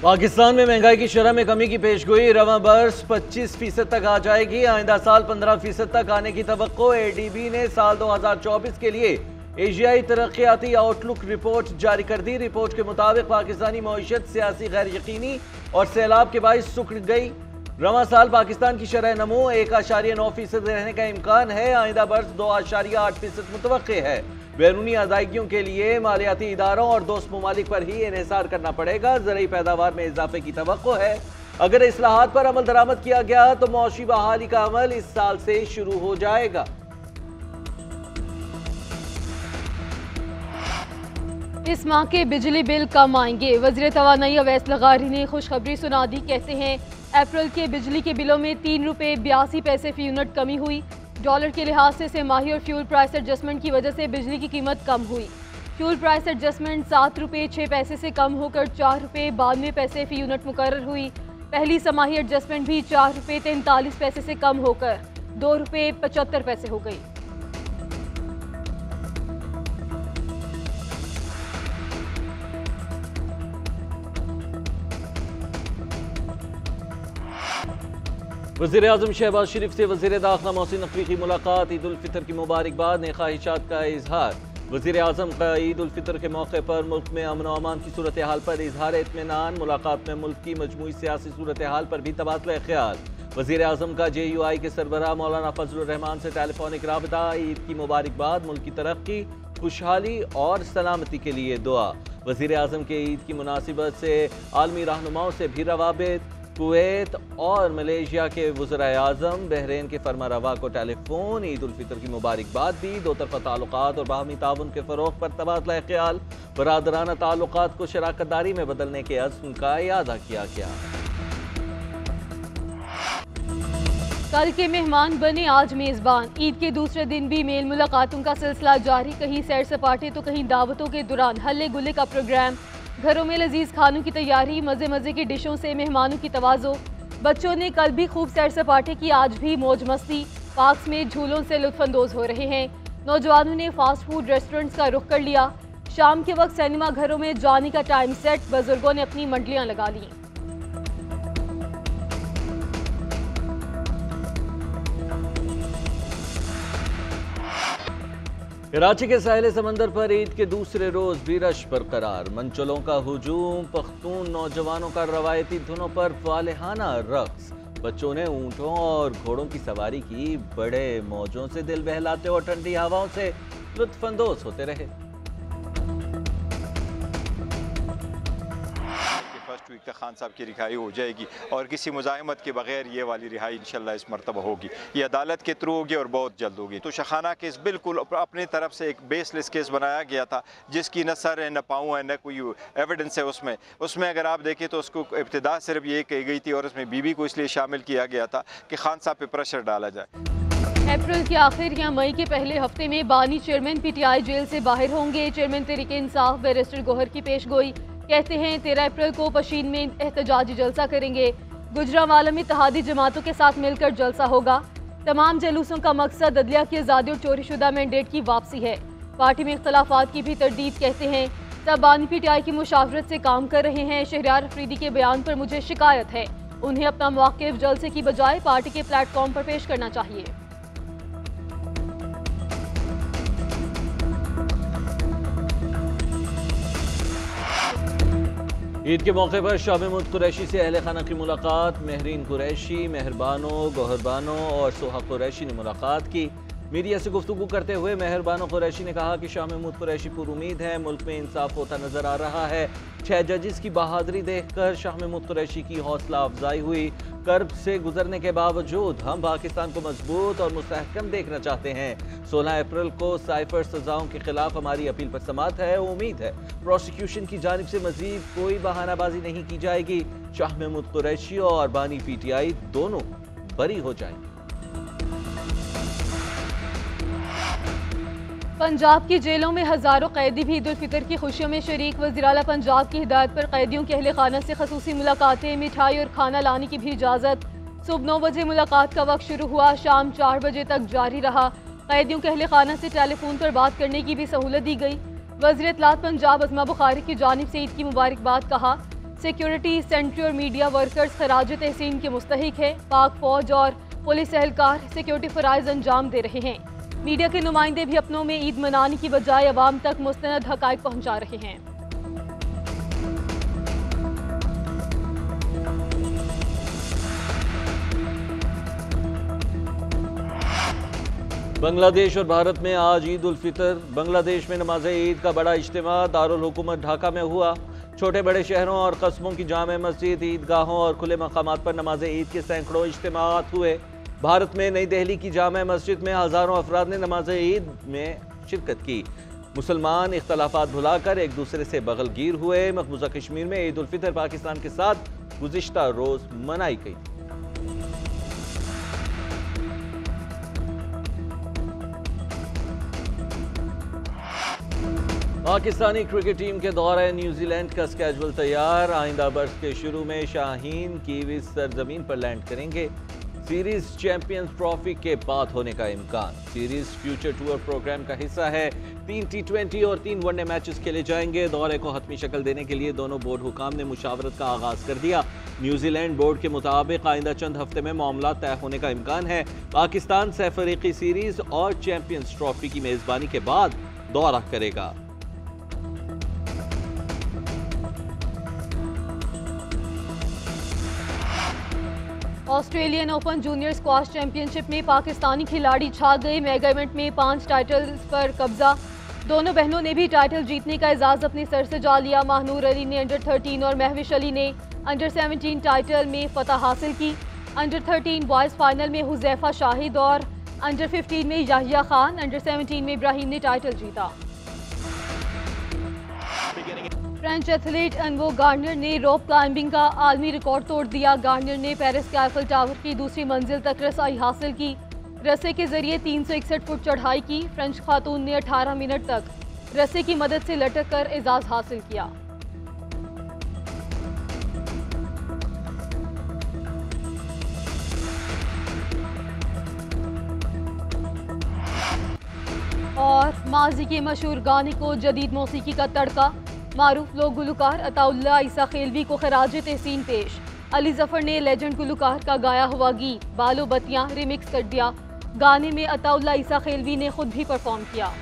पाकिस्तान में महंगाई की शरह में कमी की पेशगोई रवां बरस 25% तक आ जाएगी। आइंदा साल 15% तक आने की तवक्को। एडीबी ने साल 2024 के लिए एशियाई तरक्याती आउटलुक रिपोर्ट जारी कर दी। रिपोर्ट के मुताबिक पाकिस्तानी मईशत सियासी गैर यकीनी और सैलाब के बाइस सुखड़ गई। रवां साल पाकिस्तान की शरह नमो 1.9% रहने का इम्कान है। आइंदा बरस 2.8% मुतवक्के है। बैरूनी अदायगियों के लिए मालियाती इदारों और दोस्त ममालिक पर ही इन्हिसार करना पड़ेगा। ज़रूरी पैदावार में इजाफे की तवक्को है। अगर इस्लाहात पर अमल दरामद किया गया तो मौशी बहाली का अमल इस साल से शुरू हो जाएगा। इस माह के बिजली बिल कम आएंगे। वज़ीर तवानाई अवैस लगारी ने खुशखबरी सुना दी। कहते हैं अप्रैल के बिजली के बिलों में 3 रुपये 82 पैसे फी यूनिट कमी हुई। डॉलर के लिहाज से सेमाही और फ्यूल प्राइस एडजस्टमेंट की वजह से बिजली की कीमत कम हुई। फ्यूल प्राइस एडजस्टमेंट 7 रुपये 6 पैसे से कम होकर 4 रुपये 92 पैसे फी यूनिट मुकर्रर हुई। पहली समाही एडजस्टमेंट भी 4 रुपये 43 पैसे से कम होकर 2 रुपये 75 पैसे हो गई। वज़ीर आज़म शहबाज शरीफ से वज़ीर दाखिला मोहसिन नकवी की मुलाकात। ईद उल फितर की मुबारकबाद ने ख्वाहिशात का इजहार। वज़ीर आज़म का ईद उल फितर के मौके पर मुल्क में अमन व अमान की सूरत हाल पर इजहार इत्मीनान। मुलाकात में मुल्क की मजमूई सियासी सूरत हाल पर भी तबादला ख्याल। वज़ीर आज़म का JUI के सरबराह मौलाना फजलुर रहमान से टेलीफोनिक राबता। ईद की मुबारकबाद, मुल्क की तरक्की, खुशहाली और सलामती के लिए दुआ। वज़ीर आज़म के ईद की मुनासिबत से आलमी रहनुमाओं से भी रवाबित। कुवैत और मलेशिया के वज़राए आज़म, बहरीन के फरमा रवा को टेलीफोन। ईद उल फितर की मुबारकबाद दी। दो तरफ़ा ताल्लुकात और बाहमी ताउन के फ़रोग़ पर तबादला ख्याल। बरादराना ताल्लुकात को शराकत दारी में बदलने के अज़्म का इयादा किया गया। कल के मेहमान बने आज मेज़बान। ईद के दूसरे दिन भी मेल मुलाकातों का सिलसिला जारी। कहीं सैर सपाटे तो कहीं दावतों के दौरान हल्ले गुल्ले का प्रोग्राम। घरों में लजीज खानों की तैयारी, मज़े मज़े की डिशों से मेहमानों की तवाज़ो। बच्चों ने कल भी खूब सैर सपाटे की, आज भी मौज मस्ती। पार्क्स में झूलों से लुत्फ़अंदोज़ हो रहे हैं। नौजवानों ने फास्ट फूड रेस्टोरेंट्स का रुख कर लिया। शाम के वक्त सिनेमा घरों में जाने का टाइम सेट। बुजुर्गों ने अपनी मंडलियाँ लगा ली। कराची के साहिल समंदर पर ईद के दूसरे रोज भी रश बरकरार। मंचलों का हुजूम, पख्तून नौजवानों का रवायती धुनों पर फालेहाना रक्स। बच्चों ने ऊँटों और घोड़ों की सवारी की। बड़े मौजों से दिल बहलाते और ठंडी हवाओं से लुत्फानंदोज होते रहे। फर्स्ट वीक तक खान साहब की रिहाई हो जाएगी और किसी मुज़ाहमत के बगैर ये वाली रिहाई इंशाल्लाह इस मरतबा होगी। ये अदालत के थ्रू होगी और बहुत जल्द होगी। तो शखाना केस बिल्कुल अपनी तरफ से एक बेसलेस केस बनाया गया था, जिसकी न सर है न पाँव है न कोई एविडेंस है। उसमें अगर आप देखें तो उसको इब्तिदा सिर्फ ये कही गई थी और उसमें बीबी को इसलिए शामिल किया गया था कि खान साहब पे प्रेशर डाला जाए। अप्रैल के आखिर या मई के पहले हफ्ते में बानी चेयरमैन PTI जेल से बाहर होंगे। चेयरमैन तहरीक इंसाफ बैरिस्टर गौहर की पेशगोई। कहते हैं 13 अप्रैल को पशीन में एहतजाजी जलसा करेंगे। गुजरांवाला में इत्तेहादी जमातों के साथ मिलकर जलसा होगा। तमाम जलूसों का मकसद अदलिया की आज़ादी और चोरीशुदा मैंडेट की वापसी है। पार्टी में इख्तलाफात की भी तरदीद। कहते हैं तब बानी PTI की मुशावरत से काम कर रहे हैं। शहरियार अफरीदी के बयान पर मुझे शिकायत है। उन्हें अपना मौक़िफ़ जलसे की बजाय पार्टी के प्लेटफॉर्म पर पेश करना चाहिए। ईद के मौके पर शाह महमूद कुरैशी से अहले खाना की मुलाकात। महरीन कुरैशी, मेहरबानो, गौहरबानो और सोहा कुरैशी ने मुलाकात की। मीडिया से गुफ्तगू करते हुए मेहरबानो कुरैशी ने कहा कि शाह महमूद कुरैशी पुरुमीद है। मुल्क में इंसाफ होता नजर आ रहा है। 6 जजिस की बहादुरी देखकर शाह महमूद कुरैशी की हौसला अफजाई हुई। कर्ब से गुजरने के बावजूद हम पाकिस्तान को मजबूत और मुस्तहकम देखना चाहते हैं। 16 अप्रैल को साइफर सजाओं के खिलाफ हमारी अपील पर समाअत है। उम्मीद है प्रोसिक्यूशन की जानिब से मजीद कोई बहानाबाजी नहीं की जाएगी। शाह महमूद कुरैशी और बानी PTI दोनों बरी हो जाएंगे। पंजाब की जेलों में हज़ारों कैदी भी ईद उल फितर की खुशियों में शरीक। वज़ीर आला पंजाब की हिदायत पर कैदियों के अहले खाना से खसूसी मुलाकातें, मिठाई और खाना लाने की भी इजाज़त। सुबह 9 बजे मुलाकात का वक्त शुरू हुआ, शाम 4 बजे तक जारी रहा। कैदियों के अहले खाना से टेलीफोन पर बात करने की भी सहूलत दी गई। वज़ीर इत्तलात पंजाब अज़मा बुखारी की जानिब से ईद की मुबारकबाद कहा। सिक्योरिटी, सेंट्री और मीडिया वर्कर्स खराज तहसीन के मुस्तहिक है। पाक फौज और पुलिस एहलकार सिक्योरिटी फ़राइज़ अंजाम दे रहे हैं। मीडिया के नुमाइंदे भी अपनों में ईद मनाने की बजाय अवाम तक मुस्तनद हक़ाइक़ पहुँचा रहे हैं। बांग्लादेश और भारत में आज ईद उल फितर। बांग्लादेश में नमाज ईद का बड़ा इज्तिमा दारुल हुकूमत ढाका में हुआ। छोटे बड़े शहरों और कस्बों की जामे मस्जिद, ईदगाहों और खुले मकामात पर नमाज ईद के सैकड़ों इज्तिमात हुए। भारत में नई दिल्ली की जामे मस्जिद में हज़ारों अफराद ने नमाज ईद में शिरकत की। मुसलमान इख्तलाफात भुलाकर एक दूसरे से बगलगीर हुए। मकबूजा कश्मीर में ईद उल फितर पाकिस्तान के साथ गुज़िश्ता रोज़ मनाई गई। पाकिस्तानी क्रिकेट टीम के दौरे न्यूजीलैंड का स्केड्यूल तैयार। आइंदा बर्स के शुरू में शाहीन कीवीज सरजमीन पर लैंड करेंगे। सीरीज चैंपियंस ट्रॉफी के बाद होने का इम्कान। सीरीज फ्यूचर टूर प्रोग्राम का हिस्सा है। 3 T20 और 3 वनडे मैचेस खेले जाएंगे। दौरे को हतमी शक्ल देने के लिए दोनों बोर्ड हुकाम ने मुशावरत का आगाज कर दिया। न्यूजीलैंड बोर्ड के मुताबिक आइंदा चंद हफ्ते में मामला तय होने का इम्कान है। पाकिस्तान सैफरीकी सीरीज और चैंपियंस ट्रॉफी की मेजबानी के बाद दौरा करेगा। Australian open junior squash championship में पाकिस्तानी खिलाड़ी छा गए। मेगा इवेंट में 5 टाइटल्स पर कब्जा। दोनों बहनों ने भी टाइटल जीतने का एजाज अपने सर से जा लिया। महानूर अली ने अंडर 13 और महविश अली ने अंडर 17 टाइटल में फतह हासिल की। अंडर 13 बॉयज़ फाइनल में हुज़ैफा शाहिद और अंडर 15 में याहिया खान, अंडर 17 में इब्राहिम ने टाइटल जीता। फ्रेंच एथलीट अनवो गार्नियर ने रोप क्लाइंबिंग का आलमी रिकॉर्ड तोड़ दिया। गार्नियर ने पेरिस के आईफल टावर की दूसरी मंजिल तक रसाई हासिल की। रस्से के जरिए 361 फुट चढ़ाई की। फ्रेंच खातून ने 18 मिनट तक रस्से की मदद से लटक कर एजाज हासिल किया। और माजी के मशहूर गाने को जदीद मौसीकी का तड़का। मारूफ लोक गुलकार अताउल्लाह ईसा खेलवी को खराज तहसीन पेश। अली जफर ने लेजेंड गुलकार का गाया हुआ गीत बालो बत्तियां रिमिक्स कर दिया। गाने में अताउल्लाह ईसा खेलवी ने खुद भी परफॉर्म किया।